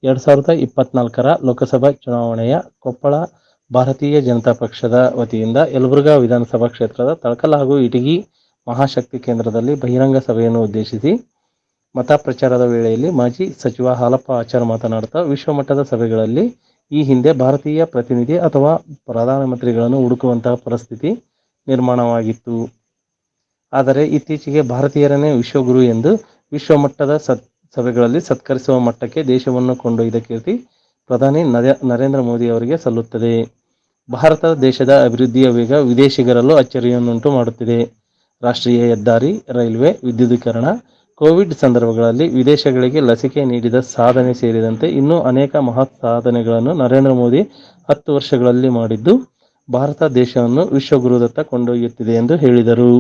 2024ರ ಲೋಕಸಭಾ ಚುನಾವಣೆಯ ಕೊಪ್ಪಳ ಭಾರತೀಯ ಜನತಾ ಪಕ್ಷದ ವತಿಯಿಂದ ಯಲಬುರ್ಗಾ ವಿಧಾನಸಭಾ ಕ್ಷೇತ್ರದ ತಳಕಲ್ ಹಾಗೂ ಇಟಗಿ ಮಹಾಶಕ್ತಿ ಕೇಂದ್ರದಲ್ಲಿ ಬಹಿರಂಗ ಸಭೆಯನ್ನು ಉದ್ದೇಶಿಸಿ ಮತ ಪ್ರಚಾರದ ವೇಳೆಯಲ್ಲಿ ಮಾಜಿ ಸಚಿವ ಹಾಲಪ್ಪ ಆಚಾರ್ ಮಾತನಾಡುತ್ತಾ, ವಿಶ್ವಮಟ್ಟದ ಸಭೆಗಳಲ್ಲಿ ಈ ಹಿಂದೆ ಭಾರತೀಯ ಪ್ರತಿನಿಧಿ ಅಥವಾ ಪ್ರಧಾನಮಂತ್ರಿಗಳನ್ನು ಹುಡುಕುವಂತಹ ಪರಿಸ್ಥಿತಿ ನಿರ್ಮಾಣವಾಗಿತ್ತು. ಆದರೆ ಇತ್ತೀಚೆಗೆ ಭಾರತೀಯರನ್ನೇ ವಿಶ್ವಗುರು ಎಂದು ವಿಶ್ವಮಟ್ಟದ ಸಭೆಗಳಲ್ಲಿ ಸತ್ಕರಿಸುವ ಮಟ್ಟಕ್ಕೆ ದೇಶವನ್ನು ಕೊಂಡೊಯ್ದ ಕೀರ್ತಿ ಪ್ರಧಾನಿ ನರೇಂದ್ರ ಮೋದಿ ಅವರಿಗೆ ಸಲ್ಲುತ್ತದೆ. ಭಾರತ ದೇಶದ ಅಭಿವೃದ್ಧಿಯ ವೇಗ ವಿದೇಶಿಗರಲ್ಲೂ ಅಚ್ಚರಿಯನ್ನುಂಟು ಮಾಡುತ್ತಿದೆ. ರಾಷ್ಟ್ರೀಯ ಹೆದ್ದಾರಿ, ರೈಲ್ವೆ ವಿದ್ಯುದೀಕರಣ, ಕೋವಿಡ್ ಸಂದರ್ಭಗಳಲ್ಲಿ ವಿದೇಶಗಳಿಗೆ ಲಸಿಕೆ ನೀಡಿದ ಸಾಧನೆ ಸೇರಿದಂತೆ ಇನ್ನೂ ಅನೇಕ ಮಹತ್ ಸಾಧನೆಗಳನ್ನು ನರೇಂದ್ರ ಮೋದಿ 10 ವರ್ಷಗಳಲ್ಲಿ ಮಾಡಿದ್ದು ಭಾರತ ದೇಶವನ್ನು ವಿಶ್ವಗುರುದತ್ತ ಕೊಂಡೊಯ್ಯುತ್ತಿದೆ ಎಂದು ಹೇಳಿದರು.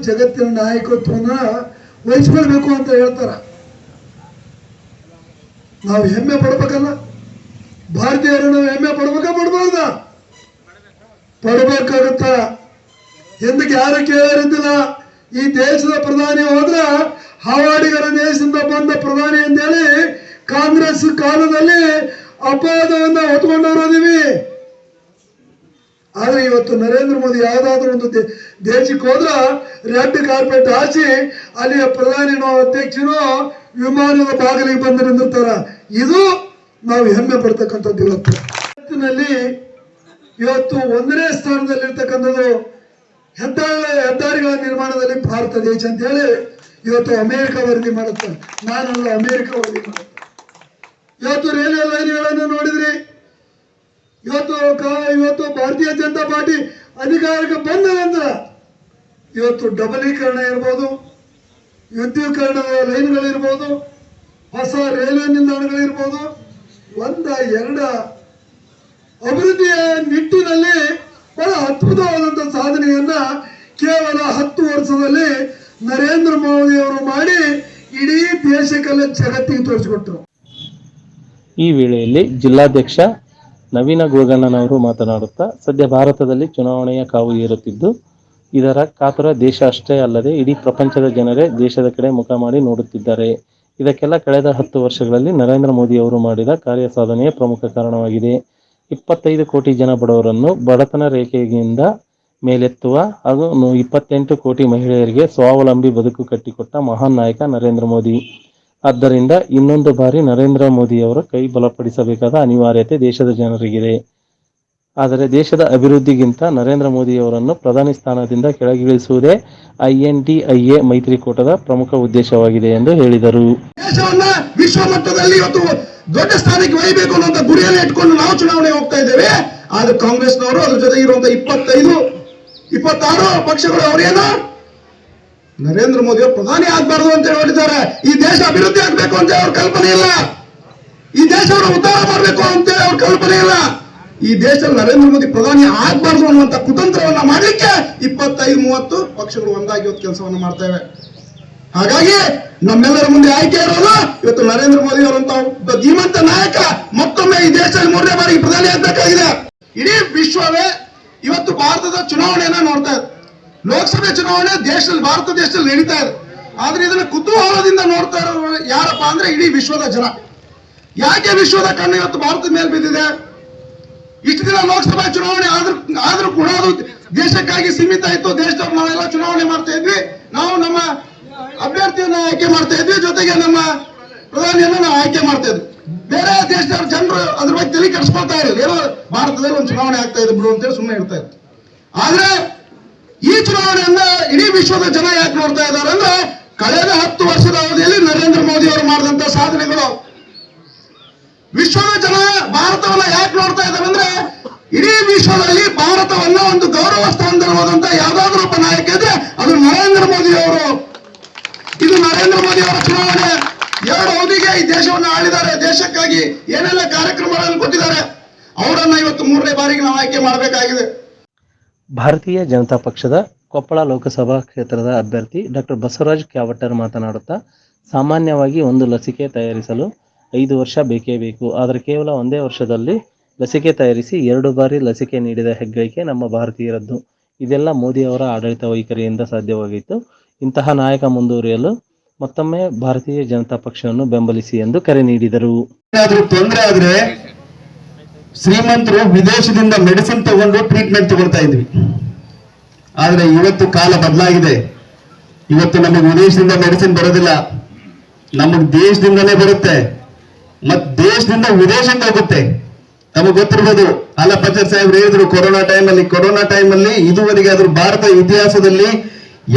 ಜಗತ್ತಿನ ನಾಯಕತ್ವನ ವಹಿಸ್ಕೊಳ್ಬೇಕು ಅಂತ ಹೇಳ್ತಾರ. ನಾವು ಹೆಮ್ಮೆ ಪಡ್ಬೇಕಲ್ಲ, ಭಾರತೀಯರು ನಾವು ಹೆಮ್ಮೆ ಪಡ್ಬಹುದಾ? ಪಡ್ಬೇಕಾಗುತ್ತ. ಎಂದಕ್ಕೆ ಯಾರು ಕೇಳಿದ್ದಿಲ್ಲ. ಈ ದೇಶದ ಪ್ರಧಾನಿ ಹೋದ್ರ ಹವಾಡಿಗರ ದೇಶದಿಂದ ಬಂದ ಪ್ರಧಾನಿ ಅಂತೇಳಿ ಕಾಂಗ್ರೆಸ್ ಕಾಲದಲ್ಲಿ ಅಪವಾದವನ್ನ ಹೊತ್ಕೊಂಡವರದೀವಿ. ಆದ್ರೆ ಇವತ್ತು ನರೇಂದ್ರ ಮೋದಿ ಯಾವ್ದಾದ್ರು ಒಂದು ದೇಶಕ್ಕೆ ಹೋದ್ರ ರೆಡ್ ಕಾರ್ಪೆಟ್ ಹಾಸಿ ಅಲ್ಲಿಯ ಪ್ರಧಾನಿನೋ ಅಧ್ಯಕ್ಷನೋ ವಿಮಾನದ ಬಾಗಿಲಿಗೆ ಬಂದು ನಿಂದಿರ್ತಾರ. ಇದು ನಾವು ಹೆಮ್ಮೆ ಪಡ್ತಕ್ಕಂಥದ್ದು. ಇವತ್ತಿನಲ್ಲಿ ಇವತ್ತು 1ನೇ ಸ್ಥಾನದಲ್ಲಿರ್ತಕ್ಕಂಥದ್ದು ಹೆದ್ದಾರಿಗಳ ನಿರ್ಮಾಣದಲ್ಲಿ ಭಾರತ ದೇಶ ಅಂತ ಹೇಳಿ ಇವತ್ತು ಅಮೆರಿಕ ವರದಿ ಮಾಡುತ್ತೆ. ನಾನಲ್ಲ, ಅಮೆರಿಕ ವರದಿ ಮಾಡುತ್ತೆ. ಇವತ್ತು ರೈಲ್ವೆ ಲೈನ್ಗಳನ್ನು ನೋಡಿದ್ರಿ. ಇವತ್ತು ಭಾರತೀಯ ಜನತಾ ಪಾರ್ಟಿ ಅಧಿಕಾರಕ್ಕೆ ಬಂದ ನಂತರ ಇವತ್ತು ಡಬಲೀಕರಣ ಇರ್ಬೋದು, ವಿದ್ಯುದೀಕರಣದ ಲೈನ್ಗಳಿರ್ಬೋದು, ಹೊಸ ರೈಲ್ವೆ ನಿಲ್ದಾಣಗಳಿರ್ಬೋದು, 1-2 ಅಭಿವೃದ್ಧಿಯ ನಿಟ್ಟಿನಲ್ಲಿ ಬಹಳ ಅದ್ಭುತವಾದಂತಹ ಸಾಧನೆಯನ್ನ ಕೇವಲ 10 ವರ್ಷದಲ್ಲಿ ನರೇಂದ್ರ ಮೋದಿ ಅವರು ಮಾಡಿ ಇಡೀ ದೇಶಕ್ಕೆಲ್ಲ ಜಗತ್ತಿಗೆ ತೋರಿಸಿಕೊಟ್ರು. ಈ ವೇಳೆಯಲ್ಲಿ ಜಿಲ್ಲಾಧ್ಯಕ್ಷ ನವೀನ ಗುಳಗಣ್ಣನವರು ಮಾತನಾಡುತ್ತಾ, ಸದ್ಯ ಭಾರತದಲ್ಲಿ ಚುನಾವಣೆಯ ಕಾವು ಏರುತ್ತಿದ್ದು, ಇದರ ಕಾತುರ ದೇಶ ಅಷ್ಟೇ ಅಲ್ಲದೆ ಇಡೀ ಪ್ರಪಂಚದ ಜನರೇ ದೇಶದ ಕಡೆ ಮುಖ ಮಾಡಿ ನೋಡುತ್ತಿದ್ದಾರೆ. ಇದಕ್ಕೆಲ್ಲ ಕಳೆದ 10 ವರ್ಷಗಳಲ್ಲಿ ನರೇಂದ್ರ ಮೋದಿ ಅವರು ಮಾಡಿದ ಕಾರ್ಯ ಸಾಧನೆಯೇ ಪ್ರಮುಖ ಕಾರಣವಾಗಿದೆ. 25 ಕೋಟಿ ಜನ ಬಡವರನ್ನು ಬಡತನ ರೇಖೆಯಿಂದ ಮೇಲೆತ್ತುವ ಹಾಗೂ 28 ಕೋಟಿ ಮಹಿಳೆಯರಿಗೆ ಸ್ವಾವಲಂಬಿ ಬದುಕು ಕಟ್ಟಿಕೊಟ್ಟ ಮಹಾನ್ ನಾಯಕ ನರೇಂದ್ರ ಮೋದಿ. ಆದ್ದರಿಂದ ಇನ್ನೊಂದು ಬಾರಿ ನರೇಂದ್ರ ಮೋದಿಯವರ ಕೈ ಬಲಪಡಿಸಬೇಕಾದ ಅನಿವಾರ್ಯತೆ ದೇಶದ ಜನರಿಗಿದೆ. ಆದರೆ ದೇಶದ ಅಭಿವೃದ್ಧಿಗಿಂತ ನರೇಂದ್ರ ಮೋದಿಯವರನ್ನು ಪ್ರಧಾನಿ ಸ್ಥಾನದಿಂದ ಕೆಳಗಿಳಿಸುವುದೇ INDIA ಮೈತ್ರಿಕೂಟದ ಪ್ರಮುಖ ಉದ್ದೇಶವಾಗಿದೆ ಎಂದು ಹೇಳಿದರು. ದೇಶವನ್ನ ವಿಶ್ವ ಮಟ್ಟದಲ್ಲಿ ಇವತ್ತು ದೊಡ್ಡ ಸ್ಥಾನಕ್ಕೆ ಒಯ್ಯಬೇಕು ಅನ್ನೋ ಗುರಿಯನ್ನು ಇಟ್ಕೊಂಡು ನಾವು ಚುನಾವಣೆ ಹೋಗ್ತಾ ಇದ್ದೇವೆ. ಆದ್ರೆ ಕಾಂಗ್ರೆಸ್ನವರು ಅದ್ರ ಜೊತೆ ಇರುವಂತಹ 25-26 ಪಕ್ಷಗಳು ಅವರೇನು ನರೇಂದ್ರ ಮೋದಿ ಅವರು ಪ್ರಧಾನಿ ಆಗ್ಬಾರ್ದು ಅಂತ ಹೇಳಿದ್ದಾರೆ. ಈ ದೇಶ ಅಭಿವೃದ್ಧಿ ಆಗ್ಬೇಕು ಅಂತ ಅವ್ರ ಕಲ್ಪನೆ ಇಲ್ಲ. ಈ ದೇಶವನ್ನು ಉದ್ಧಾರ ಮಾಡಬೇಕು ಅಂತ ಅವ್ರ ಕಲ್ಪನೆ ಇಲ್ಲ. ಈ ದೇಶದಲ್ಲಿ ನರೇಂದ್ರ ಮೋದಿ ಪ್ರಧಾನಿ ಆಗ್ಬಾರ್ದು ಅನ್ನುವಂತ ಕುತಂತ್ರವನ್ನ ಮಾಡಲಿಕ್ಕೆ 25-30 ಪಕ್ಷಗಳು ಒಂದಾಗಿ ಇವತ್ತು ಕೆಲಸವನ್ನು ಮಾಡ್ತೇವೆ. ಹಾಗಾಗಿ ನಮ್ಮೆಲ್ಲರ ಮುಂದೆ ಆಯ್ಕೆ ಇರೋದು ಇವತ್ತು ನರೇಂದ್ರ ಮೋದಿ ಅವರಂತ ಒಬ್ಬ ಧೀಮಂತ ನಾಯಕ ಮತ್ತೊಮ್ಮೆ ಈ ದೇಶದಲ್ಲಿ 3ನೇ ಬಾರಿಗೆ ಪ್ರಧಾನಿ ಆಗ್ಬೇಕಾಗಿದೆ. ಇಡೀ ವಿಶ್ವವೇ ಇವತ್ತು ಭಾರತದ ಚುನಾವಣೆಯನ್ನ ನೋಡ್ತಾ ಇದೆ. ಲೋಕಸಭೆ ಚುನಾವಣೆ ಭಾರತ ದೇಶದಲ್ಲಿ ನಡೀತಾ ಇದೆ. ಆದ್ರೆ ಇದನ್ನ ಕುತೂಹಲದಿಂದ ನೋಡ್ತಾ ಇರೋ ಯಾರಪ್ಪ ಅಂದ್ರೆ ಇಡೀ ವಿಶ್ವದ ಜನ. ಯಾಕೆ ವಿಶ್ವದ ಕಣ್ಣು ಇವತ್ತು ಭಾರತದ ಮೇಲೆ ಬಿದ್ದಿದೆ? ಇಷ್ಟು ದಿನ ಲೋಕಸಭಾ ಚುನಾವಣೆ ಆದ್ರೂ ಕೂಡ ಅದು ದೇಶಕ್ಕಾಗಿ ಸೀಮಿತ ಇತ್ತು. ದೇಶದವ್ರು ನಾವೆಲ್ಲ ಚುನಾವಣೆ ಮಾಡ್ತಾ ಇದ್ವಿ, ನಾವು ನಮ್ಮ ಅಭ್ಯರ್ಥಿಯನ್ನ ಆಯ್ಕೆ ಮಾಡ್ತಾ ಇದ್ವಿ, ಜೊತೆಗೆ ನಮ್ಮ ಪ್ರಧಾನಿಯನ್ನ ನಾವು ಆಯ್ಕೆ ಮಾಡ್ತಾ ಇದ್ವಿ. ಬೇರೆ ದೇಶದವ್ರ ಜನರು ಅದ್ರ ಬಗ್ಗೆ ತಲೆ ಕೆಡಿಸ್ಕೊಳ್ತಾ ಇರಲಿಲ್ಲ. ಏನೋ ಭಾರತದಲ್ಲಿ ಒಂದು ಚುನಾವಣೆ ಆಗ್ತಾ ಇದೆ ಬಿಡು ಅಂತೇಳಿ ಸುಮ್ಮನೆ ಇರ್ತಾ ಇದ್ರು. ಆದ್ರೆ ಈ ಚುನಾವಣೆಯನ್ನ ಇಡೀ ವಿಶ್ವದ ಜನ ಯಾಕೆ ನೋಡ್ತಾ ಇದ್ದಾರೆ ಅಂದ್ರೆ ಕಳೆದ 10 ವರ್ಷದ ಅವಧಿಯಲ್ಲಿ ನರೇಂದ್ರ ಮೋದಿ ಅವರು ಮಾಡಿದಂತ ಸಾಧನೆಗಳು. ವಿಶ್ವದ ಜನ ಭಾರತವನ್ನ ಯಾಕೆ ನೋಡ್ತಾ ಇದ್ದಾರೆ ಅಂದ್ರೆ ಇಡೀ ವಿಶ್ವದಲ್ಲಿ ಭಾರತವನ್ನ ಒಂದು ಗೌರವ ಸ್ಥಾನದಲ್ಲಿ ಹೋದಂತ ಯಾವ್ದಾದ್ರು ಒಬ್ಬ ನಾಯಕ ಇದ್ರೆ ಅದು ನರೇಂದ್ರ ಮೋದಿ ಅವರು. ಇದು ನರೇಂದ್ರ ಮೋದಿ ಅವರ ಚುನಾವಣೆ. 2 ಅವಧಿಗೆ ಈ ದೇಶವನ್ನು ಆಳಿದ್ದಾರೆ. ದೇಶಕ್ಕಾಗಿ ಏನೆಲ್ಲ ಕಾರ್ಯಕ್ರಮಗಳನ್ನು ಕೊಟ್ಟಿದ್ದಾರೆ. ಅವರನ್ನ ಇವತ್ತು 3ನೇ ಬಾರಿಗೆ ನಾವು ಆಯ್ಕೆ ಮಾಡಬೇಕಾಗಿದೆ. ಭಾರತೀಯ ಜನತಾ ಪಕ್ಷದ ಕೊಪ್ಪಳ ಲೋಕಸಭಾ ಕ್ಷೇತ್ರದ ಅಭ್ಯರ್ಥಿ ಡಾಕ್ಟರ್ ಬಸವರಾಜ್ ಕ್ಯಾವಟರ್ ಮಾತನಾಡುತ್ತಾ, ಸಾಮಾನ್ಯವಾಗಿ ಒಂದು ಲಸಿಕೆ ತಯಾರಿಸಲು 5 ವರ್ಷ ಬೇಕೇ ಬೇಕು. ಆದರೆ ಕೇವಲ 1 ವರ್ಷದಲ್ಲಿ ಲಸಿಕೆ ತಯಾರಿಸಿ 2 ಬಾರಿ ಲಸಿಕೆ ನೀಡಿದ ಹೆಗ್ಗಳಿಕೆ ನಮ್ಮ ಭಾರತೀಯರದ್ದು. ಇದೆಲ್ಲ ಮೋದಿ ಅವರ ಆಡಳಿತ ವೈಖರಿಯಿಂದ ಸಾಧ್ಯವಾಗಿತ್ತು. ಇಂತಹ ನಾಯಕ ಮುಂದುವರಿಯಲು ಮತ್ತೊಮ್ಮೆ ಭಾರತೀಯ ಜನತಾ ಪಕ್ಷವನ್ನು ಬೆಂಬಲಿಸಿ ಎಂದು ಕರೆ ನೀಡಿದರು. ಏನಾದ್ರೂ ತೊಂದರೆ ಆದ್ರೆ ಶ್ರೀಮಂತರು ವಿದೇಶದಿಂದ ಮೆಡಿಸಿನ್ ತಗೊಂಡು ಟ್ರೀಟ್ಮೆಂಟ್ ತಗೊಳ್ತಾ ಇದ್ವಿ. ಆದ್ರೆ ಇವತ್ತು ಕಾಲ ಬದಲಾಗಿದೆ. ಇವತ್ತು ನಮಗೆ ವಿದೇಶದಿಂದ ಮೆಡಿಸಿನ್ ಬರೋದಿಲ್ಲ, ನಮಗ್ ದೇಶದಿಂದಲೇ ಬರುತ್ತೆ, ಮತ್ ದೇಶದಿಂದ ವಿದೇಶಕ್ಕೆ ಹೋಗುತ್ತೆ. ನಮಗ್ ಗೊತ್ತಿರ್ಬೋದು, ಅಲ್ಲಪಚಾರ್ ಸಾಹೇಬ್ರು ಹೇಳಿದ್ರು ಕೊರೋನಾ ಟೈಮಲ್ಲಿ ಇದುವರೆಗೆ ಆದ್ರೂ ಭಾರತ ಇತಿಹಾಸದಲ್ಲಿ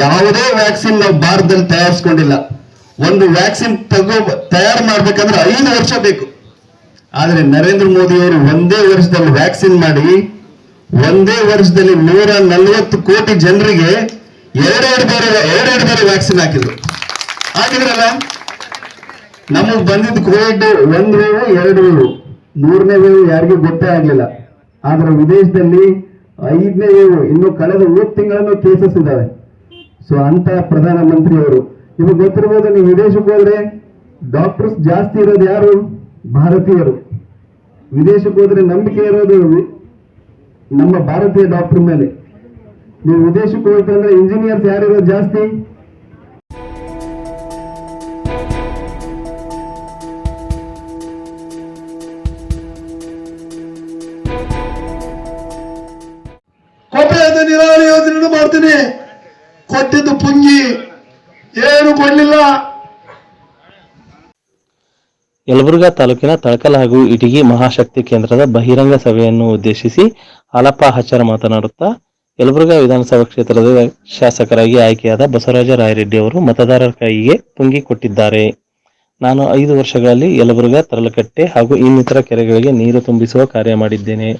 ಯಾವುದೇ ವ್ಯಾಕ್ಸಿನ್ ನಾವು ಭಾರತದಲ್ಲಿ ತಯಾರಿಸ್ಕೊಂಡಿಲ್ಲ. ಒಂದು ವ್ಯಾಕ್ಸಿನ್ ತಯಾರು ಮಾಡ್ಬೇಕಂದ್ರೆ 5 ವರ್ಷ ಬೇಕು. ಆದ್ರೆ ನರೇಂದ್ರ ಮೋದಿ ಅವರು ಒಂದೇ ವರ್ಷದಲ್ಲಿ ವ್ಯಾಕ್ಸಿನ್ ಮಾಡಿ ಒಂದೇ ವರ್ಷದಲ್ಲಿ 140 ಕೋಟಿ ಜನರಿಗೆ ಎರಡೆರಡು ಬಾರಿ ವ್ಯಾಕ್ಸಿನ್ ಹಾಕಿದ್ರಲ್ಲ. ನಮಗ್ ಬಂದಿದ್ದು ಕೋವಿಡ್ 1 ವೇವ್ 2 ವೇವ್, 3ನೇ ವೇವ್ ಯಾರಿಗೂ ಗೊತ್ತೇ ಆಗ್ಲಿಲ್ಲ. ಆದ್ರೆ ವಿದೇಶದಲ್ಲಿ 5ನೇ ವೇವ್ ಇನ್ನು ಕಳೆದ 1 ತಿಂಗಳನ್ನು ಕೇಸಸ್ ಇದಾವೆ. ಸೊ ಅಂತ ಪ್ರಧಾನಮಂತ್ರಿ ಅವರು, ನಿಮಗೆ ಗೊತ್ತಿರ್ಬೋದು, ನೀವು ವಿದೇಶಕ್ಕೆ ಹೋದ್ರೆ ಡಾಕ್ಟರ್ಸ್ ಜಾಸ್ತಿ ಇರೋದು ಯಾರು? ಭಾರತೀಯರು. ವಿದೇಶಕ್ಕೆ ಹೋದ್ರೆ ನಂಬಿಕೆ ಇರೋದು ನಮ್ಮ ಭಾರತೀಯ ಡಾಕ್ಟರ್ ಮೇಲೆ. ನೀವು ವಿದೇಶಕ್ಕೆ ಹೋಗ್ತಂದ್ರೆ ಇಂಜಿನಿಯರ್ಸ್ ಯಾರಿರೋದು ಜಾಸ್ತಿ? ಕೊಪ್ಪಳದ ನೀರಾವರಿ ಯೋಜನೆ ಮಾಡ್ತೀನಿ, ಕೊಟ್ಟಿದ್ದು ಪುಂಗಿ, ಏನು ಕೊಡ್ಲಿಲ್ಲ. ಯಲಬುರ್ಗಾ ತಾಲೂಕಿನ ತಳಕಲ್ ಹಾಗೂ ಇಟಗಿ ಮಹಾಶಕ್ತಿ ಕೇಂದ್ರದ ಬಹಿರಂಗ ಸಭೆಯನ್ನು ಉದ್ದೇಶಿಸಿ ಹಾಲಪ್ಪ ಹಚ್ಚರ ಮಾತನಾಡುತ್ತಾ, ಯಲಬುರ್ಗಾ ವಿಧಾನಸಭಾ ಕ್ಷೇತ್ರದ ಶಾಸಕರಾಗಿ ಆಯ್ಕೆಯಾದ ಬಸವರಾಜ ರಾಯರೆಡ್ಡಿ ಅವರು ಮತದಾರರ ಕೈಗೆ ಪುಂಗಿ ಕೊಟ್ಟಿದ್ದಾರೆ. ನಾನು 5 ವರ್ಷಗಳಲ್ಲಿ ಯಲಬುರ್ಗಾ, ತರಲಕಟ್ಟೆ ಹಾಗೂ ಇನ್ನಿತರ ಕೆರೆಗಳಿಗೆ ನೀರು ತುಂಬಿಸುವ ಕಾರ್ಯ ಮಾಡಿದ್ದೇನೆ.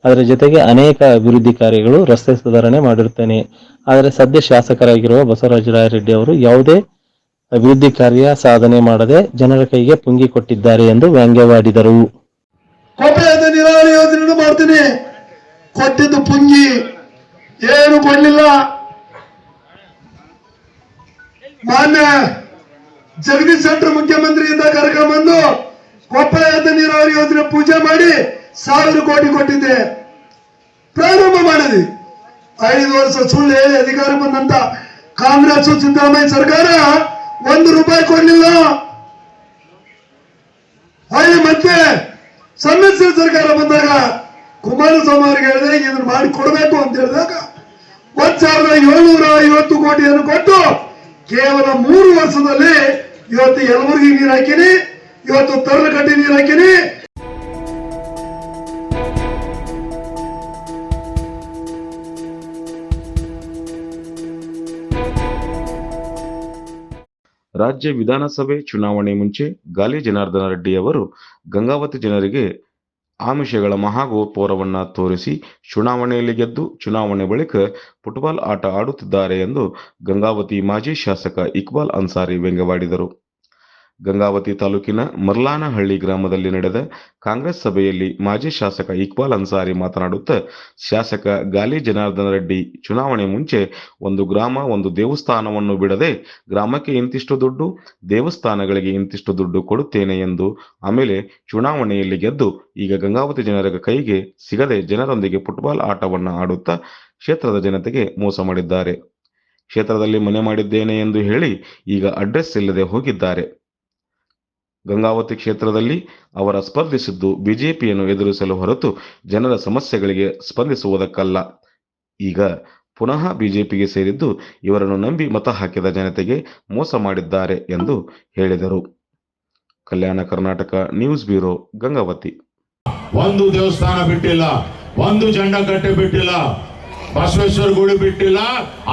ಅದರ ಜೊತೆಗೆ ಅನೇಕ ಅಭಿವೃದ್ಧಿ ಕಾರ್ಯಗಳು, ರಸ್ತೆ ಸುಧಾರಣೆ ಮಾಡಿರುತ್ತೇನೆ. ಆದರೆ ಸದ್ಯ ಶಾಸಕರಾಗಿರುವ ಬಸವರಾಜ ರಾಯರೆಡ್ಡಿ ಅವರು ಯಾವುದೇ ಅಭಿವೃದ್ಧಿ ಕಾರ್ಯ ಸಾಧನೆ ಮಾಡದೆ ಜನರ ಕೈಗೆ ಪುಂಗಿ ಕೊಟ್ಟಿದ್ದಾರೆ ಎಂದು ವ್ಯಂಗ್ಯವಾಡಿದರು. ಕೊಪ್ಪಳದ ನೀರಾವರಿ ಯೋಜನೆ ಮಾಡ್ತೀನಿ, ಕೊಟ್ಟಿದ್ದು ಪುಂಗಿ, ಏನು ಕೊಡ್ಲಿಲ್ಲ. ಮಾನ್ಯ ಜಗದೀಶ್ ಶೆಟ್ಟರ್ ಮುಖ್ಯಮಂತ್ರಿಯಿಂದ ಕರ್ಕೊಂಡ್ಬಂದು ಕೊಪ್ಪಳದ ನೀರಾವರಿ ಯೋಜನೆ ಪೂಜೆ ಮಾಡಿ 1000 ಕೋಟಿ ಕೊಟ್ಟಿದ್ದೆ, ಪ್ರಾರಂಭ ಮಾಡಿದ್ವಿ. 5 ವರ್ಷ ಸುಳ್ಳು ಹೇಳಿ ಅಧಿಕಾರ ಬಂದಂತ ಕಾಂಗ್ರೆಸ್ ಸಿದ್ದರಾಮಯ್ಯ ಸರ್ಕಾರ 1 ರೂಪಾಯಿ ಕೊಡ್ಲಿಲ್ಲ. ಹೊಳ್ಳಿ ಮತ್ತೆ ಸಮ್ಮಿಶ್ರ ಸರ್ಕಾರ ಬಂದಾಗ ಕುಮಾರಸ್ವಾಮಿ ಅವರಿಗೆ ಹೇಳಿದ್ರೆ ಇದನ್ನು ಮಾಡಿ ಕೊಡಬೇಕು ಅಂತ ಹೇಳಿದಾಗ 1,750 ಕೋಟಿಯನ್ನು ಕೊಟ್ಟು ಕೇವಲ 3 ವರ್ಷದಲ್ಲಿ ಇವತ್ತು ಯಲಬುರ್ಗಿ ನೀರು ಹಾಕಿನಿ, ಇವತ್ತು ತರಲಕಟ್ಟಿ ನೀರು ಹಾಕಿನಿ. ರಾಜ್ಯ ವಿಧಾನಸಭೆ ಚುನಾವಣೆ ಮುಂಚೆ ಗಾಲಿ ಜನಾರ್ದನ ರೆಡ್ಡಿ ಅವರು ಗಂಗಾವತಿ ಜನರಿಗೆ ಆಮಿಷಗಳ ಮಹಾಘೋರವನ್ನ ತೋರಿಸಿ ಚುನಾವಣೆಯಲ್ಲಿ ಗೆದ್ದು ಚುನಾವಣೆ ಬಳಿಕ ಫುಟ್ಬಾಲ್ ಆಟ ಆಡುತ್ತಿದ್ದಾರೆ ಎಂದು ಗಂಗಾವತಿ ಮಾಜಿ ಶಾಸಕ ಇಕ್ಬಾಲ್ ಅನ್ಸಾರಿ ವ್ಯಂಗ್ಯವಾಡಿದರು. ಗಂಗಾವತಿ ತಾಲೂಕಿನ ಮರ್ಲಾನಹಳ್ಳಿ ಗ್ರಾಮದಲ್ಲಿ ನಡೆದ ಕಾಂಗ್ರೆಸ್ ಸಭೆಯಲ್ಲಿ ಮಾಜಿ ಶಾಸಕ ಇಕ್ಬಾಲ್ ಅನ್ಸಾರಿ ಮಾತನಾಡುತ್ತಾ, ಶಾಸಕ ಗಾಲಿ ಜನಾರ್ದನ ರೆಡ್ಡಿ ಚುನಾವಣೆ ಮುಂಚೆ ಒಂದು ಗ್ರಾಮ ಒಂದು ದೇವಸ್ಥಾನವನ್ನು ಬಿಡದೆ ಗ್ರಾಮಕ್ಕೆ ಇಂತಿಷ್ಟು ದುಡ್ಡು, ದೇವಸ್ಥಾನಗಳಿಗೆ ಇಂತಿಷ್ಟು ದುಡ್ಡು ಕೊಡುತ್ತೇನೆ ಎಂದು, ಆಮೇಲೆ ಚುನಾವಣೆಯಲ್ಲಿ ಗೆದ್ದು ಈಗ ಗಂಗಾವತಿ ಜನರ ಕೈಗೆ ಸಿಗದೆ ಜನರೊಂದಿಗೆ ಫುಟ್ಬಾಲ್ ಆಟವನ್ನು ಆಡುತ್ತಾ ಕ್ಷೇತ್ರದ ಜನತೆಗೆ ಮೋಸ ಮಾಡಿದ್ದಾರೆ. ಕ್ಷೇತ್ರದಲ್ಲಿ ಮನೆ ಮಾಡಿದ್ದೇನೆ ಎಂದು ಹೇಳಿ ಈಗ ಅಡ್ರೆಸ್ ಇಲ್ಲದೆ ಹೋಗಿದ್ದಾರೆ. ಗಂಗಾವತಿ ಕ್ಷೇತ್ರದಲ್ಲಿ ಅವರ ಸ್ಪರ್ಧಿಸಿದ್ದು ಬಿಜೆಪಿಯನ್ನು ಎದುರಿಸಲು ಹೊರತು ಜನರ ಸಮಸ್ಯೆಗಳಿಗೆ ಸ್ಪಂದಿಸುವುದಕ್ಕಲ್ಲ. ಈಗ ಪುನಃ ಬಿಜೆಪಿಗೆ ಸೇರಿದ್ದು ಇವರನ್ನು ನಂಬಿ ಮತ ಹಾಕಿದ ಜನತೆಗೆ ಮೋಸ ಮಾಡಿದ್ದಾರೆ ಎಂದು ಹೇಳಿದರು. Kalyana Karnataka news bureau, Gangavathi. ಒಂದು ದೇವಸ್ಥಾನ ಬಿಟ್ಟಿಲ್ಲ, ಒಂದು ಜಂಡಕಟ್ಟೆ ಬಿಟ್ಟಿಲ್ಲ, ಬಸವೇಶ್ವರ ಗುಡಿ ಬಿಟ್ಟಿಲ್ಲ,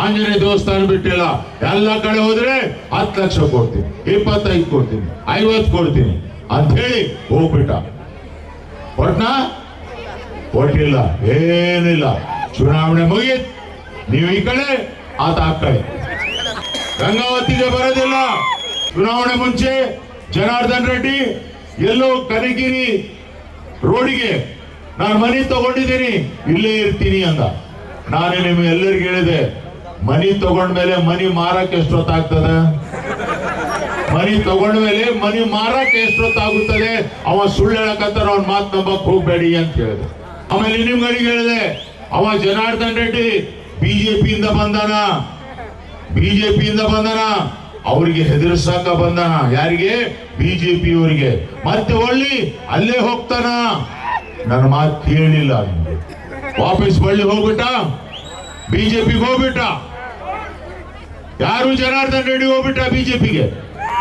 ಆಂಜನೇಯ ದೇವಸ್ಥಾನ ಬಿಟ್ಟಿಲ್ಲ. ಎಲ್ಲ ಕಡೆ ಹೋದ್ರೆ 10 ಲಕ್ಷ ಕೊಡ್ತೀನಿ, 25 ಕೊಡ್ತೀನಿ, 50 ಕೊಡ್ತೀನಿ ಅಂತ ಹೇಳಿ ಹೋಗ್ಬಿಟ್ಟ. ಕೊಟ್ಟಿಲ್ಲ, ಏನಿಲ್ಲ. ಚುನಾವಣೆ ಮುಗಿತ್, ನೀವು ಈ ಕಡೆ ಆತ ಆ ಕಡೆ. ಗಂಗಾವತಿಗೆ ಬರೋದಿಲ್ಲ. ಚುನಾವಣೆ ಮುಂಚೆ ಜನಾರ್ದನ್ ರೆಡ್ಡಿ ಎಲ್ಲೋ ಕನಗಿರಿ ರೋಡಿಗೆ ನಾನು ಮನೆ ತಗೊಂಡಿದ್ದೀನಿ, ಇಲ್ಲೇ ಇರ್ತೀನಿ ಅಂದ. ನಾನು ನಿಮ್ಗೆ ಎಲ್ಲರಿಗೂ ಹೇಳಿದೆ, ಮನಿ ತಗೊಂಡ್ಮೇಲೆ ಮನಿ ಮಾರಕ್ಕೆ ಎಷ್ಟೊತ್ತಾಗ್ತದೆ? ಮನಿ ತಗೊಂಡ್ಮೇಲೆ ಮನಿ ಮಾರಕ್ಕೆ ಎಷ್ಟೊತ್ತಾಗುತ್ತದೆ? ಅವ ಸುಳ್ಳು ಹೇಳಕತ್ತಾರ, ಅವನ್ ಮಾತು ನಂಬಕ್ ಹೋಗ್ಬೇಡಿ ಅಂತ ಹೇಳಿದೆ. ಆಮೇಲೆ ನಿಮ್ಗಳಿಗೆ ಹೇಳಿದೆ, ಅವ ಜನಾರ್ದನ್ ರೆಡ್ಡಿ ಬಿಜೆಪಿಯಿಂದ ಬಂದಾನ, ಅವರಿಗೆ ಹೆದರ್ಸಾಕ ಬಂದನ. ಯಾರಿಗೆ? ಬಿಜೆಪಿ ಅವರಿಗೆ. ಮತ್ತೆ ಒಳ್ಳಿ ಅಲ್ಲೇ ಹೋಗ್ತಾನ. ನನ್ನ ಮಾತು ಕೇಳಿಲ್ಲ. ವಾಪಸ್ ಬಳ್ಳಿ ಹೋಗ್ಬಿಟ್ಟ, ಬಿಜೆಪಿಗೆ ಹೋಗ್ಬಿಟ್ಟ. ಯಾರು ಜನಾರ್ದನ್ ರೆಡ್ಡಿ ಹೋಗ್ಬಿಟ್ಟ ಬಿಜೆಪಿಗೆ.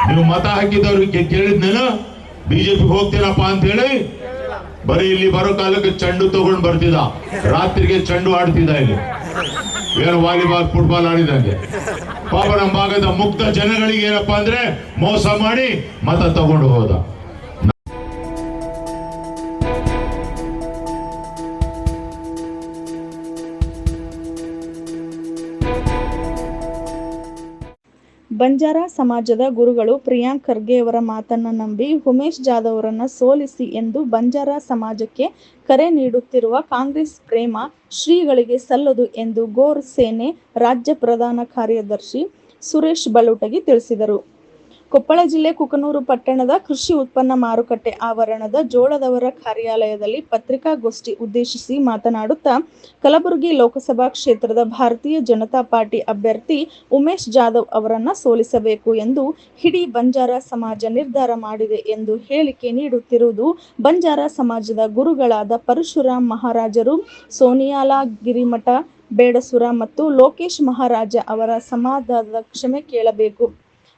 ನೀವು ಮತ ಹಾಕಿದವ್ರಿಗೆ ಕೇಳಿದ್ನೇನು ಬಿಜೆಪಿಗೆ ಹೋಗ್ತೀನಪ್ಪ ಅಂತ ಹೇಳಿ? ಬರೀ ಇಲ್ಲಿ ಬರೋ ಕಾಲಕ್ಕೆ ಚೆಂಡು ತಗೊಂಡು ಬರ್ತಿದ್ದ, ರಾತ್ರಿಗೆ ಚೆಂಡು ಆಡ್ತಿದ್ದ. ಇಲ್ಲಿ ಏನು ವಾಲಿಬಾಲ್ ಫುಟ್ಬಾಲ್ ಆಡಿದಂಗೆ. ಪಾಪ ನಮ್ಮ ಭಾಗದ ಮುಗ್ಧ ಜನಗಳಿಗೆ ಏನಪ್ಪಾ ಅಂದ್ರೆ ಮೋಸ ಮಾಡಿ ಮತ ತಗೊಂಡು ಹೋದ. ಬಂಜಾರ ಸಮಾಜದ ಗುರುಗಳು ಪ್ರಿಯಾಂಕ್ ಖರ್ಗೆ ಅವರ ಮಾತನ್ನ ನಂಬಿ ಉಮೇಶ್ ಜಾಧವ್ ಅವರನ್ನ ಸೋಲಿಸಿ ಎಂದು ಬಂಜಾರ ಸಮಾಜಕ್ಕೆ ಕರೆ ನೀಡುತ್ತಿರುವ ಕಾಂಗ್ರೆಸ್ ಪ್ರೇಮ ಶ್ರೀಗಳಿಗೆ ಸಲ್ಲದು ಎಂದು ಗೋರ್ ಸೇನೆ ರಾಜ್ಯ ಪ್ರಧಾನ ಕಾರ್ಯದರ್ಶಿ ಸುರೇಶ್ ಬಲುಟಗಿ ತಿಳಿಸಿದರು. ಕೊಪ್ಪಳ ಜಿಲ್ಲೆ ಕುಕನೂರು ಪಟ್ಟಣದ ಕೃಷಿ ಉತ್ಪನ್ನ ಮಾರುಕಟ್ಟೆ ಆವರಣದ ಜೋಳದವರ ಕಾರ್ಯಾಲಯದಲ್ಲಿ ಪತ್ರಿಕಾಗೋಷ್ಠಿ ಉದ್ದೇಶಿಸಿ ಮಾತನಾಡುತ್ತಾ, ಕಲಬುರಗಿ ಲೋಕಸಭಾ ಕ್ಷೇತ್ರದ ಭಾರತೀಯ ಜನತಾ ಪಾರ್ಟಿ ಅಭ್ಯರ್ಥಿ ಉಮೇಶ್ ಜಾಧವ್ ಅವರನ್ನ ಸೋಲಿಸಬೇಕು ಎಂದು ಇಡೀ ಬಂಜಾರ ಸಮಾಜ ನಿರ್ಧಾರ ಮಾಡಿದೆ ಎಂದು ಹೇಳಿಕೆ ನೀಡುತ್ತಿರುವುದು ಬಂಜಾರ ಸಮಾಜದ ಗುರುಗಳಾದ ಪರಶುರಾಮ್ ಮಹಾರಾಜರು, ಸೋನಿಯಾಲ ಗಿರಿಮಠ ಬೇಡಸುರ ಮತ್ತು ಲೋಕೇಶ್ ಮಹಾರಾಜ ಅವರ ಸಮಾಧಾನದ ಕ್ಷಮೆ ಕೇಳಬೇಕು.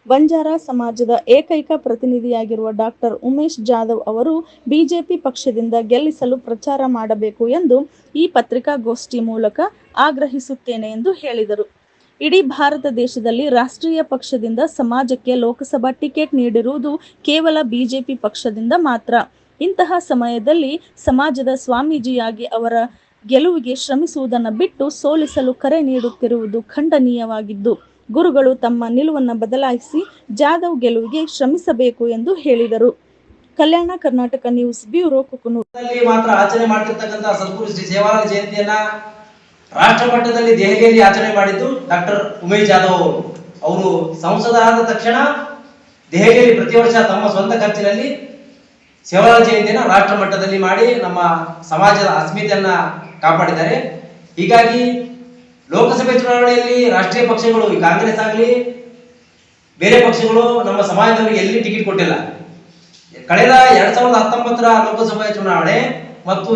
ಬಂಜಾರ ಸಮಾಜದ ಏಕೈಕ ಪ್ರತಿನಿಧಿಯಾಗಿರುವ ಡಾಕ್ಟರ್ ಉಮೇಶ್ ಜಾಧವ್ ಅವರು ಬಿಜೆಪಿ ಪಕ್ಷದಿಂದ ಗೆಲ್ಲಿಸಲು ಪ್ರಚಾರ ಮಾಡಬೇಕು ಎಂದು ಈ ಪತ್ರಿಕಾಗೋಷ್ಠಿ ಮೂಲಕ ಆಗ್ರಹಿಸುತ್ತೇನೆ ಎಂದು ಹೇಳಿದರು. ಇಡೀ ಭಾರತ ದೇಶದಲ್ಲಿ ರಾಷ್ಟ್ರೀಯ ಪಕ್ಷದಿಂದ ಸಮಾಜಕ್ಕೆ ಲೋಕಸಭಾ ಟಿಕೆಟ್ ನೀಡಿರುವುದು ಕೇವಲ ಬಿಜೆಪಿ ಪಕ್ಷದಿಂದ ಮಾತ್ರ. ಇಂತಹ ಸಮಯದಲ್ಲಿ ಸಮಾಜದ ಸ್ವಾಮೀಜಿಯಾಗಿ ಅವರ ಗೆಲುವಿಗೆ ಶ್ರಮಿಸುವುದನ್ನು ಬಿಟ್ಟು ಸೋಲಿಸಲು ಕರೆ ನೀಡುತ್ತಿರುವುದು ಖಂಡನೀಯವಾಗಿದ್ದು, ಗುರುಗಳು ತಮ್ಮ ನಿಲುವನ್ನು ಬದಲಾಯಿಸಿ ಜಾಧವ್ ಗೆಲುವಿಗೆ ಶ್ರಮಿಸಬೇಕು ಎಂದು ಹೇಳಿದರು. Kalyana Karnataka news bureau, Kukanur. ಮಾತ್ರ ಆಚರಣೆ ಮಾಡ್ತಿರ್ತಕ್ಕಂಥ ಸದ್ಗುರು ಶ್ರೀ ಸೇವಾಲಾಲ್ ಜಯಂತಿಯನ್ನ ರಾಷ್ಟ್ರ ಮಟ್ಟದಲ್ಲಿ ದೆಹಲಿಯಲ್ಲಿ ಆಚರಣೆ ಮಾಡಿದ್ದು ಡಾಕ್ಟರ್ ಉಮೇಶ್ ಜಾಧವ್ ಅವರು ಸಂಸದ ಆದ ತಕ್ಷಣ ದೆಹಲಿಯಲ್ಲಿ ಪ್ರತಿ ವರ್ಷ ತಮ್ಮ ಸ್ವಂತ ಖರ್ಚಿನಲ್ಲಿ ಸೇವಾಲಾಲ್ ಜಯಂತಿಯನ್ನ ರಾಷ್ಟ್ರ ಮಟ್ಟದಲ್ಲಿ ಮಾಡಿ ನಮ್ಮ ಸಮಾಜದ ಅಸ್ಮಿತೆಯನ್ನ ಕಾಪಾಡಿದ್ದಾರೆ. ಹೀಗಾಗಿ ಲೋಕಸಭೆ ಚುನಾವಣೆಯಲ್ಲಿ ರಾಷ್ಟ್ರೀಯ ಪಕ್ಷಗಳು, ಕಾಂಗ್ರೆಸ್ ಆಗಲಿ ಬೇರೆ ಪಕ್ಷಗಳು ನಮ್ಮ ಸಮಾಜದವರಿಗೆ ಎಲ್ಲಿ ಟಿಕೆಟ್ ಕೊಟ್ಟಿಲ್ಲ. ಕಳೆದ 2019ರ ಲೋಕಸಭೆ ಚುನಾವಣೆ ಮತ್ತು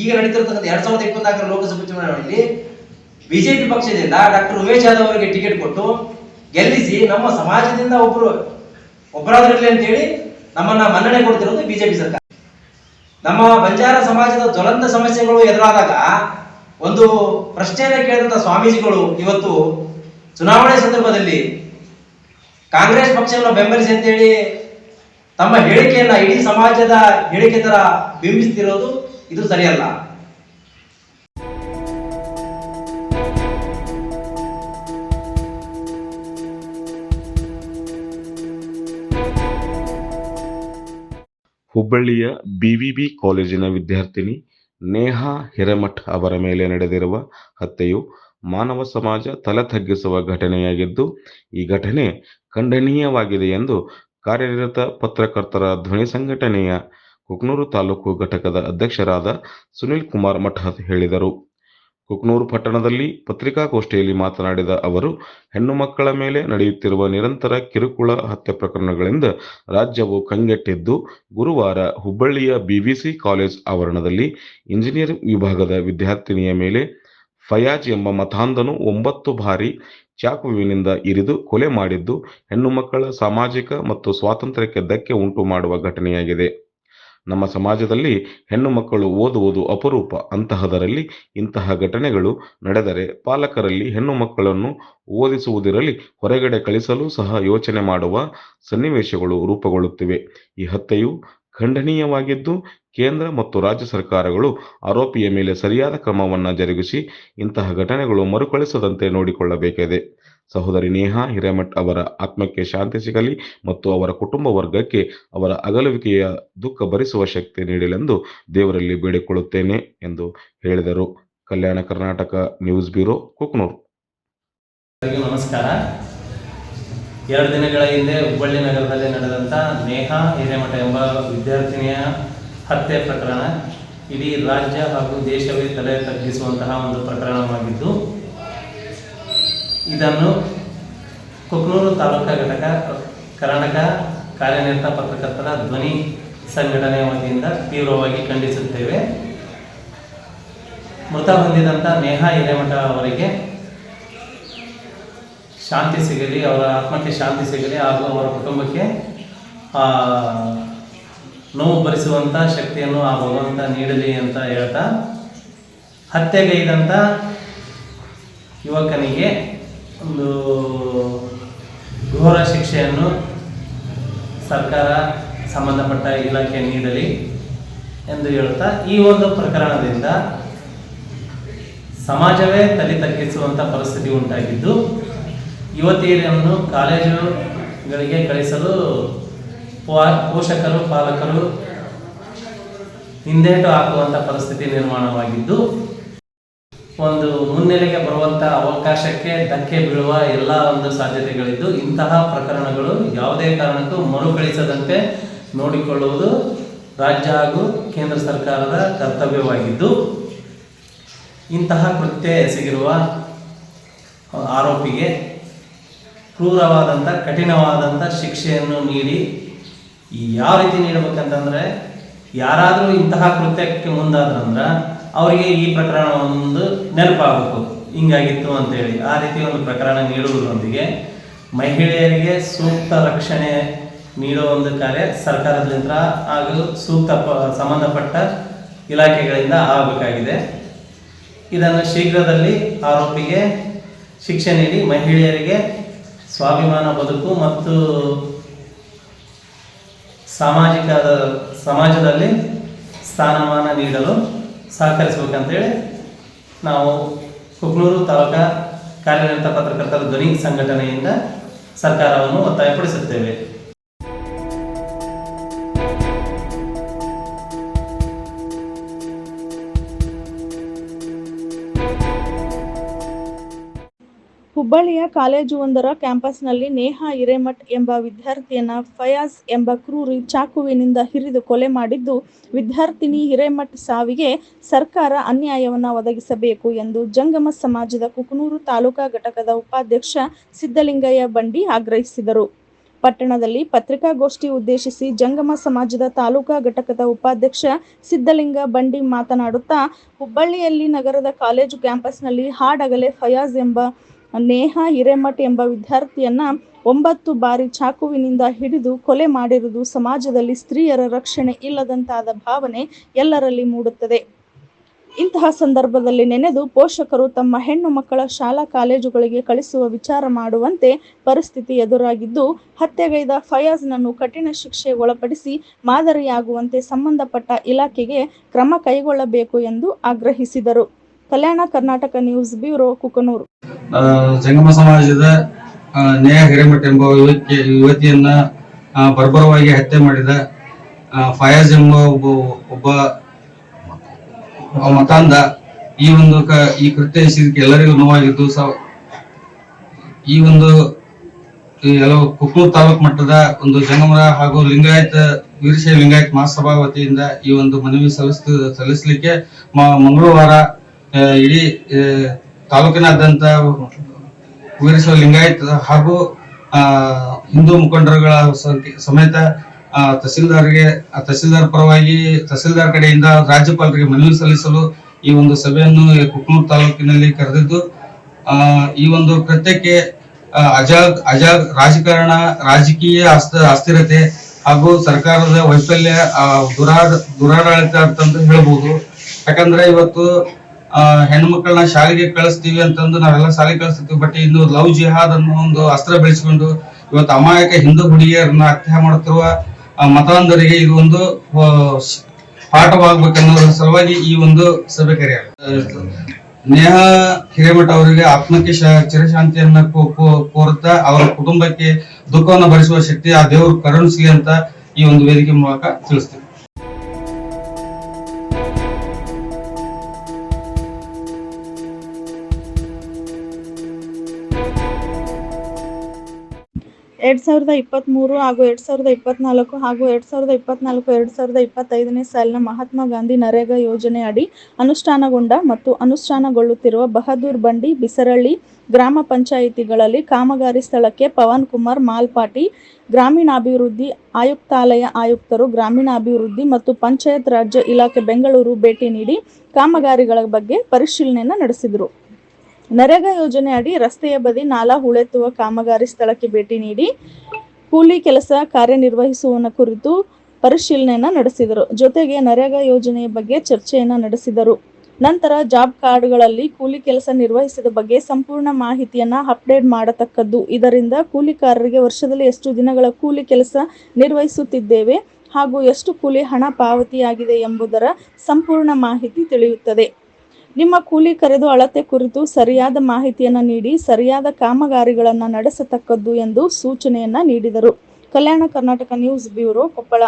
ಈಗ ನಡೀತಿರತಕ್ಕಂಥ 2024ರ ಲೋಕಸಭೆ ಚುನಾವಣೆಯಲ್ಲಿ ಬಿಜೆಪಿ ಪಕ್ಷದಿಂದ ಡಾಕ್ಟರ್ ಉಮೇಶ್ ಜಾಧವ್ ಅವರಿಗೆ ಟಿಕೆಟ್ ಕೊಟ್ಟು ಗೆಲ್ಲಿಸಿ ನಮ್ಮ ಸಮಾಜದಿಂದ ಒಬ್ಬರಾದ್ರಲ್ಲಿ ಅಂತೇಳಿ ನಮ್ಮನ್ನ ಮನ್ನಣೆ ಕೊಡ್ತಿರೋದು ಬಿಜೆಪಿ ಸರ್ಕಾರ. ನಮ್ಮ ಬಂಜಾರ ಸಮಾಜದ ಜ್ವಲಂತ ಸಮಸ್ಯೆಗಳು ಎದುರಾದಾಗ ಒಂದು ಪ್ರಶ್ನೆಯನ್ನು ಕೇಳಿದಂತ ಸ್ವಾಮೀಜಿಗಳು ಇವತ್ತು ಚುನಾವಣೆ ಸಂದರ್ಭದಲ್ಲಿ ಕಾಂಗ್ರೆಸ್ ಪಕ್ಷವನ್ನು ಬೆಂಬಲಿಸಿ ಅಂತೇಳಿ ತಮ್ಮ ಹೇಳಿಕೆಯನ್ನ ಇಡೀ ಸಮಾಜದ ಹೇಳಿಕೆ ತರ ಬಿಂಬಿಸ್ತಿರೋದು ಇದು ಸರಿಯಲ್ಲ. ಹುಬ್ಬಳ್ಳಿಯ ಬಿವಿಬಿ ಕಾಲೇಜಿನ ವಿದ್ಯಾರ್ಥಿನಿ ನೇಹಾ ಹಿರೇಮಠ್ ಅವರ ಮೇಲೆ ನಡೆದಿರುವ ಹತ್ಯೆಯು ಮಾನವ ಸಮಾಜ ತಲೆ ತಗ್ಗಿಸುವ ಘಟನೆಯಾಗಿದ್ದು, ಈ ಘಟನೆ ಖಂಡನೀಯವಾಗಿದೆ ಎಂದು ಕಾರ್ಯನಿರತ ಪತ್ರಕರ್ತರ ಧ್ವನಿ ಸಂಘಟನೆಯ ಕುಕನೂರು ತಾಲೂಕು ಘಟಕದ ಅಧ್ಯಕ್ಷರಾದ ಸುನಿಲ್ ಕುಮಾರ್ ಮಠದ್ ಹೇಳಿದರು. ಕುಕನೂರು ಪಟ್ಟಣದಲ್ಲಿ ಪತ್ರಿಕಾಗೋಷ್ಠಿಯಲ್ಲಿ ಮಾತನಾಡಿದ ಅವರು, ಹೆಣ್ಣು ಮಕ್ಕಳ ಮೇಲೆ ನಡೆಯುತ್ತಿರುವ ನಿರಂತರ ಕಿರುಕುಳ ಹತ್ಯೆ ಪ್ರಕರಣಗಳಿಂದ ರಾಜ್ಯವು ಕಂಗೆಟ್ಟಿದ್ದು, ಗುರುವಾರ ಹುಬ್ಬಳ್ಳಿಯ ಬಿವಿಸಿ ಕಾಲೇಜ್ ಆವರಣದಲ್ಲಿ ಇಂಜಿನಿಯರಿಂಗ್ ವಿಭಾಗದ ವಿದ್ಯಾರ್ಥಿನಿಯ ಮೇಲೆ ಫಯಾಜ್ ಎಂಬ ಮತಾಂಧನು 9 ಬಾರಿ ಚಾಕುವಿನಿಂದ ಇರಿದು ಕೊಲೆ ಮಾಡಿದ್ದು, ಹೆಣ್ಣು ಮಕ್ಕಳ ಸಾಮಾಜಿಕ ಮತ್ತು ಸ್ವಾತಂತ್ರ್ಯಕ್ಕೆ ಧಕ್ಕೆ ಉಂಟು ಮಾಡುವ ಘಟನೆಯಾಗಿದೆ. ನಮ್ಮ ಸಮಾಜದಲ್ಲಿ ಹೆಣ್ಣು ಮಕ್ಕಳು ಓದುವುದು ಅಪರೂಪ. ಅಂತಹದರಲ್ಲಿ ಇಂತಹ ಘಟನೆಗಳು ನಡೆದರೆ ಪಾಲಕರಲ್ಲಿ ಹೆಣ್ಣು ಮಕ್ಕಳನ್ನು ಓದಿಸುವುದಿರಲಿ, ಹೊರಗಡೆ ಕಳಿಸಲು ಸಹ ಯೋಚನೆ ಮಾಡುವ ಸನ್ನಿವೇಶಗಳು ರೂಪುಗೊಳ್ಳುತ್ತಿವೆ. ಈ ಹತ್ಯೆಯು ಖಂಡನೀಯವಾಗಿದ್ದು, ಕೇಂದ್ರ ಮತ್ತು ರಾಜ್ಯ ಸರ್ಕಾರಗಳು ಆರೋಪಿಯ ಮೇಲೆ ಸರಿಯಾದ ಕ್ರಮವನ್ನು ಜರುಗಿಸಿ ಇಂತಹ ಘಟನೆಗಳು ಮರುಕಳಿಸದಂತೆ ನೋಡಿಕೊಳ್ಳಬೇಕಿದೆ. ಸಹೋದರಿ ನೇಹಾ ಹಿರೇಮಠ್ ಅವರ ಆತ್ಮಕ್ಕೆ ಶಾಂತಿ ಸಿಗಲಿ ಮತ್ತು ಅವರ ಕುಟುಂಬ ವರ್ಗಕ್ಕೆ ಅವರ ಅಗಲುವಿಕೆಯ ದುಃಖ ಭರಿಸುವ ಶಕ್ತಿ ನೀಡಲೆಂದು ದೇವರಲ್ಲಿ ಬೇಡಿಕೊಳ್ಳುತ್ತೇನೆ ಎಂದು ಹೇಳಿದರು. Kalyana Karnataka news bureau, Kukanur. ನಮಸ್ಕಾರ. 2 ದಿನಗಳ ಹಿಂದೆ ಹುಬ್ಬಳ್ಳಿ ನಗರದಲ್ಲಿ ನಡೆದಂಥ ನೇಹಾ ಹಿರೇಮಠ ಎಂಬ ವಿದ್ಯಾರ್ಥಿನಿಯ ಹತ್ಯೆ ಪ್ರಕರಣ ಇಡೀ ರಾಜ್ಯ ಹಾಗೂ ದೇಶವೇ ತಲೆ ತಗ್ಗಿಸುವಂತಹ ಒಂದು ಪ್ರಕರಣವಾಗಿದ್ದು, ಇದನ್ನು ಕುಕ್ನೂರು ತಾಲೂಕಾ ಘಟಕ ಕರ್ನಾಟಕ ಕಾರ್ಯನಿರತ ಪತ್ರಕರ್ತರ ಧ್ವನಿ ಸಂಘಟನೆಯ ವತಿಯಿಂದ ತೀವ್ರವಾಗಿ ಖಂಡಿಸುತ್ತೇವೆ. ಮೃತ ಹೊಂದಿದಂಥ ನೇಹಾ ಹಿರೇಮಠ ಅವರಿಗೆ ಶಾಂತಿ ಸಿಗಲಿ, ಅವರ ಆತ್ಮಕ್ಕೆ ಶಾಂತಿ ಸಿಗಲಿ ಹಾಗೂ ಅವರ ಕುಟುಂಬಕ್ಕೆ ನೋವು ಭರಿಸುವಂಥ ಶಕ್ತಿಯನ್ನು ಆ ಭಗವಂತ ನೀಡಲಿ ಅಂತ ಹೇಳ್ತಾ, ಹತ್ಯೆಗೈದಂಥ ಯುವಕನಿಗೆ ಒಂದು ಘೋರ ಶಿಕ್ಷೆಯನ್ನು ಸರ್ಕಾರ ಸಂಬಂಧಪಟ್ಟ ಇಲಾಖೆ ನೀಡಲಿ ಎಂದು ಹೇಳುತ್ತಾ, ಈ ಒಂದು ಪ್ರಕರಣದಿಂದ ಸಮಾಜವೇ ತಲೆ ತಗ್ಗಿಸುವಂಥ ಪರಿಸ್ಥಿತಿ ಉಂಟಾಗಿದ್ದು, ಯುವತಿಯರನ್ನು ಕಾಲೇಜುಗಳಿಗೆ ಕಳಿಸಲು ಪೋಷಕರು ಪಾಲಕರು ಹಿಂದೇಟು ಹಾಕುವಂಥ ಪರಿಸ್ಥಿತಿ ನಿರ್ಮಾಣವಾಗಿದ್ದು, ಒಂದು ಮುನ್ನೆಲೆಗೆ ಬರುವಂಥ ಅವಕಾಶಕ್ಕೆ ಧಕ್ಕೆ ಬೀಳುವ ಎಲ್ಲ ಒಂದು ಸಾಧ್ಯತೆಗಳಿದ್ದು, ಇಂತಹ ಪ್ರಕರಣಗಳು ಯಾವುದೇ ಕಾರಣಕ್ಕೂ ಮರುಕಳಿಸದಂತೆ ನೋಡಿಕೊಳ್ಳುವುದು ರಾಜ್ಯ ಹಾಗೂ ಕೇಂದ್ರ ಸರ್ಕಾರದ ಕರ್ತವ್ಯವಾಗಿದ್ದು, ಇಂತಹ ಕೃತ್ಯ ಎಸಗಿರುವ ಆರೋಪಿಗೆ ಕ್ರೂರವಾದಂಥ ಕಠಿಣವಾದಂಥ ಶಿಕ್ಷೆಯನ್ನು ನೀಡಿ, ಯಾವ ರೀತಿ ನೀಡಬೇಕಂತಂದರೆ, ಯಾರಾದರೂ ಇಂತಹ ಕೃತ್ಯಕ್ಕೆ ಮುಂದಾದ್ರಂದ್ರೆ ಅವರಿಗೆ ಈ ಪ್ರಕರಣ ಒಂದು ನೆನಪಾಗಬೇಕು, ಹಿಂಗಾಗಿತ್ತು ಅಂತೇಳಿ ಆ ರೀತಿ ಒಂದು ಪ್ರಕರಣ ನೀಡುವುದರೊಂದಿಗೆ ಮಹಿಳೆಯರಿಗೆ ಸೂಕ್ತ ರಕ್ಷಣೆ ನೀಡೋ ಒಂದು ಕಾರ್ಯ ಸರ್ಕಾರದಿಂದ ಹಾಗೂ ಸೂಕ್ತ ಸಂಬಂಧಪಟ್ಟ ಇಲಾಖೆಗಳಿಂದ ಆಗಬೇಕಾಗಿದೆ. ಇದನ್ನು ಶೀಘ್ರದಲ್ಲಿ ಆರೋಪಿಗೆ ಶಿಕ್ಷೆ ನೀಡಿ ಮಹಿಳೆಯರಿಗೆ ಸ್ವಾಭಿಮಾನ ಬದುಕು ಮತ್ತು ಸಮಾಜದಲ್ಲಿ ಸ್ಥಾನಮಾನ ನೀಡಲು ಸಹಕರಿಸಬೇಕಂತೇಳಿ ನಾವು ಕುಕ್ನೂರು ತಾಲೂಕಾ ಕಾರ್ಯನಿರತ ಪತ್ರಕರ್ತರ ಧ್ವನಿ ಸಂಘಟನೆಯಿಂದ ಸರ್ಕಾರವನ್ನು ಒತ್ತಾಯಪಡಿಸುತ್ತೇವೆ. ಹುಬ್ಬಳ್ಳಿಯ ಕಾಲೇಜು1ರ ಕ್ಯಾಂಪಸ್ನಲ್ಲಿ ನೇಹಾ ಹಿರೇಮಠ್ ಎಂಬ ವಿದ್ಯಾರ್ಥಿಯನ್ನ ಫಯಾಜ್ ಎಂಬ ಕ್ರೂರಿ ಚಾಕುವಿನಿಂದ ಹಿರಿದು ಕೊಲೆ ಮಾಡಿದ್ದು, ವಿದ್ಯಾರ್ಥಿನಿ ಹಿರೇಮಠ್ ಸಾವಿಗೆ ಸರ್ಕಾರ ಅನ್ಯಾಯವನ್ನು ಒದಗಿಸಬೇಕು ಎಂದು ಜಂಗಮ ಸಮಾಜದ ಕುಕನೂರು ತಾಲೂಕಾ ಘಟಕದ ಉಪಾಧ್ಯಕ್ಷ ಸಿದ್ದಲಿಂಗಯ್ಯ ಬಂಡಿ ಆಗ್ರಹಿಸಿದರು. ಪಟ್ಟಣದಲ್ಲಿ ಪತ್ರಿಕಾಗೋಷ್ಠಿ ಉದ್ದೇಶಿಸಿ ಜಂಗಮ ಸಮಾಜದ ತಾಲೂಕಾ ಘಟಕದ ಉಪಾಧ್ಯಕ್ಷ ಸಿದ್ದಲಿಂಗ ಬಂಡಿ ಮಾತನಾಡುತ್ತಾ, ಹುಬ್ಬಳ್ಳಿಯಲ್ಲಿ ನಗರದ ಕಾಲೇಜು ಕ್ಯಾಂಪಸ್ನಲ್ಲಿ ಹಾಡಗಲೆ ಫಯಾಜ್ ಎಂಬ ನೇಹಾ ಹಿರೇಮಠ್ ಎಂಬ ವಿದ್ಯಾರ್ಥಿಯನ್ನ 9 ಬಾರಿ ಚಾಕುವಿನಿಂದ ಹಿಡಿದು ಕೊಲೆ ಮಾಡಿರುವುದು ಸಮಾಜದಲ್ಲಿ ಸ್ತ್ರೀಯರ ರಕ್ಷಣೆ ಇಲ್ಲದಂತಾದ ಭಾವನೆ ಎಲ್ಲರಲ್ಲಿ ಮೂಡುತ್ತದೆ. ಇಂತಹ ಸಂದರ್ಭದಲ್ಲಿ ನೆನೆದು ಪೋಷಕರು ತಮ್ಮ ಹೆಣ್ಣು ಮಕ್ಕಳ ಶಾಲಾ ಕಾಲೇಜುಗಳಿಗೆ ಕಳಿಸುವ ವಿಚಾರ ಮಾಡುವಂತೆ ಪರಿಸ್ಥಿತಿ ಎದುರಾಗಿದ್ದು, ಹತ್ಯೆಗೈದ ಫಯಾಜ್ನನ್ನು ಕಠಿಣ ಶಿಕ್ಷೆ ಒಳಪಡಿಸಿ ಮಾದರಿಯಾಗುವಂತೆ ಸಂಬಂಧಪಟ್ಟ ಇಲಾಖೆಗೆ ಕ್ರಮ ಕೈಗೊಳ್ಳಬೇಕು ಎಂದು ಆಗ್ರಹಿಸಿದರು. Kalyana Karnataka news bureau, Kukanur. ಜಂಗಮ ಸಮಾಜದ ನೇಹಾ ಹಿರೇಮಠ್ ಎಂಬ ಯುವತಿಯನ್ನ ಬರ್ಬರವಾಗಿ ಹತ್ಯೆ ಮಾಡಿದ ಫಯಾಜ್ ಎಂಬ ಒಬ್ಬ ಮತಾಂಧ ಈ ಕೃತ್ಯ ಎಸಗಿದ್ದಕ್ಕೆ ಎಲ್ಲರಿಗೂ ನೋವಾಗಿದ್ದು, ಈ ಒಂದು ಕುಕ್ನೂರು ತಾಲೂಕು ಮಟ್ಟದ ಒಂದು ಜಂಗಮರ ಹಾಗೂ ವೀರಶೈವ ಲಿಂಗಾಯತ್ ಮಹಾಸಭಾ ವತಿಯಿಂದ ಈ ಒಂದು ಮನವಿ ಸಲ್ಲಿಸಲಿಕ್ಕೆ ಮಂಗಳವಾರ ಇಡೀ ತಾಲೂಕಿನಾದ್ಯಂತ ವೀರಶೈವ ಲಿಂಗಾಯತ್ ಹಾಗೂ ಹಿಂದೂ ಮುಖಂಡರುಗಳ ಸಮೇತ ತಹಸೀಲ್ದಾರ್ ಪರವಾಗಿ ತಹಸೀಲ್ದಾರ್ ಕಡೆಯಿಂದ ರಾಜ್ಯಪಾಲರಿಗೆ ಮನವಿ ಸಲ್ಲಿಸಲು ಈ ಒಂದು ಸಭೆಯನ್ನು ಕುಕ್ನೂರು ತಾಲೂಕಿನಲ್ಲಿ ಕರೆದಿದ್ದು, ಈ ಒಂದು ಕೃತ್ಯಕ್ಕೆ ರಾಜಕಾರಣ, ರಾಜಕೀಯ ಅಸ್ಥಿರತೆ ಹಾಗೂ ಸರ್ಕಾರದ ವೈಫಲ್ಯ, ದುರಾಡಳಿತ ಅಂತಂದು ಹೇಳ್ಬೋದು. ಯಾಕಂದ್ರೆ ಇವತ್ತು ಹೆಣ್ಣು ಮಕ್ಕಳನ್ನ ಶಾಲೆಗೆ ಕಳಿಸ್ತೀವಿ ಅಂತಂದು ನಾವೆಲ್ಲ ಶಾಲೆಗೆ ಕಳಿಸ್ತೀವಿ, ಬಟ್ ಇನ್ನು ಲವ್ ಜಿಹಾದ್ ಅನ್ನೋ ಒಂದು ಅಸ್ತ್ರ ಬೆಳೆಸಿಕೊಂಡು ಇವತ್ತು ಅಮಾಯಕ ಹಿಂದೂ ಹುಡುಗಿಯರನ್ನ ಹತ್ಯೆ ಮಾಡುತ್ತಿರುವ ಮತಾಂಧರಿಗೆ ಇದು ಒಂದು ಪಾಠವಾಗಬೇಕನ್ನೋ ಸಲುವಾಗಿ ಈ ಒಂದು ಸಭೆ ಕರೆಯಲಾಗಿದೆ. ನೇಹಾ ಹಿರೇಮಠ ಅವರಿಗೆ ಆತ್ಮಕ್ಕೆ ಚಿರಶಾಂತಿಯನ್ನ ಕೋರುತ್ತಾ ಅವರ ಕುಟುಂಬಕ್ಕೆ ದುಃಖವನ್ನು ಭರಿಸುವ ಶಕ್ತಿ ಆ ದೇವರು ಕರುಣಿಸಲಿ ಅಂತ ಈ ಒಂದು ವೇದಿಕೆ ಮೂಲಕ ತಿಳಿಸ್ತೀವಿ. 2023 ಹಾಗೂ 2024 ಹಾಗೂ 2024-2025ನೇ ಸಾಲಿನ ಮಹಾತ್ಮ ಗಾಂಧಿ ನರೇಗಾ ಯೋಜನೆ ಅಡಿ ಅನುಷ್ಠಾನಗೊಂಡ ಮತ್ತು ಅನುಷ್ಠಾನಗೊಳ್ಳುತ್ತಿರುವ ಬಹದ್ದೂರ್ ಬಂಡಿ, ಬಿಸರಳ್ಳಿ ಗ್ರಾಮ ಪಂಚಾಯಿತಿಗಳಲ್ಲಿ ಕಾಮಗಾರಿ ಸ್ಥಳಕ್ಕೆ ಪವನ್ ಕುಮಾರ್ ಮಾಲ್ಪಾಟಿ, ಗ್ರಾಮೀಣಾಭಿವೃದ್ಧಿ ಆಯುಕ್ತಾಲಯ ಆಯುಕ್ತರು, ಗ್ರಾಮೀಣಾಭಿವೃದ್ಧಿ ಮತ್ತು ಪಂಚಾಯತ್ ರಾಜ್ ಇಲಾಖೆ ಬೆಂಗಳೂರು ಭೇಟಿ ನೀಡಿ ಕಾಮಗಾರಿಗಳ ಬಗ್ಗೆ ಪರಿಶೀಲನೆಯನ್ನು ನಡೆಸಿದರು. ನರೇಗಾ ಯೋಜನೆ ಅಡಿ ರಸ್ತೆಯ ಬದಿ ನಾಲಾ ಹೂಳೆತ್ತುವ ಕಾಮಗಾರಿ ಸ್ಥಳಕ್ಕೆ ಭೇಟಿ ನೀಡಿ ಕೂಲಿ ಕೆಲಸ ಕಾರ್ಯನಿರ್ವಹಿಸುವ ಕುರಿತು ಪರಿಶೀಲನೆಯನ್ನು ನಡೆಸಿದರು. ಜೊತೆಗೆ ನರೇಗಾ ಯೋಜನೆಯ ಬಗ್ಗೆ ಚರ್ಚೆಯನ್ನು ನಡೆಸಿದರು. ನಂತರ ಜಾಬ್ ಕಾರ್ಡ್ಗಳಲ್ಲಿ ಕೂಲಿ ಕೆಲಸ ನಿರ್ವಹಿಸಿದ ಬಗ್ಗೆ ಸಂಪೂರ್ಣ ಮಾಹಿತಿಯನ್ನು ಅಪ್ಡೇಟ್ ಮಾಡತಕ್ಕದ್ದು. ಇದರಿಂದ ಕೂಲಿಕಾರರಿಗೆ ವರ್ಷದಲ್ಲಿ ಎಷ್ಟು ದಿನಗಳ ಕೂಲಿ ಕೆಲಸ ನಿರ್ವಹಿಸುತ್ತಿದ್ದೇವೆ ಹಾಗೂ ಎಷ್ಟು ಕೂಲಿ ಹಣ ಪಾವತಿಯಾಗಿದೆ ಎಂಬುದರ ಸಂಪೂರ್ಣ ಮಾಹಿತಿ ತಿಳಿಯುತ್ತದೆ. ನಿಮ್ಮ ಕೂಲಿ ಕರೆದು ಅಳತೆ ಕುರಿತು ಸರಿಯಾದ ಮಾಹಿತಿಯನ್ನು ನೀಡಿ ಸರಿಯಾದ ಕಾಮಗಾರಿಗಳನ್ನು ನಡೆಸತಕ್ಕದ್ದು ಎಂದು ಸೂಚನೆಯನ್ನು ನೀಡಿದರು. Kalyana Karnataka news bureau, Koppal.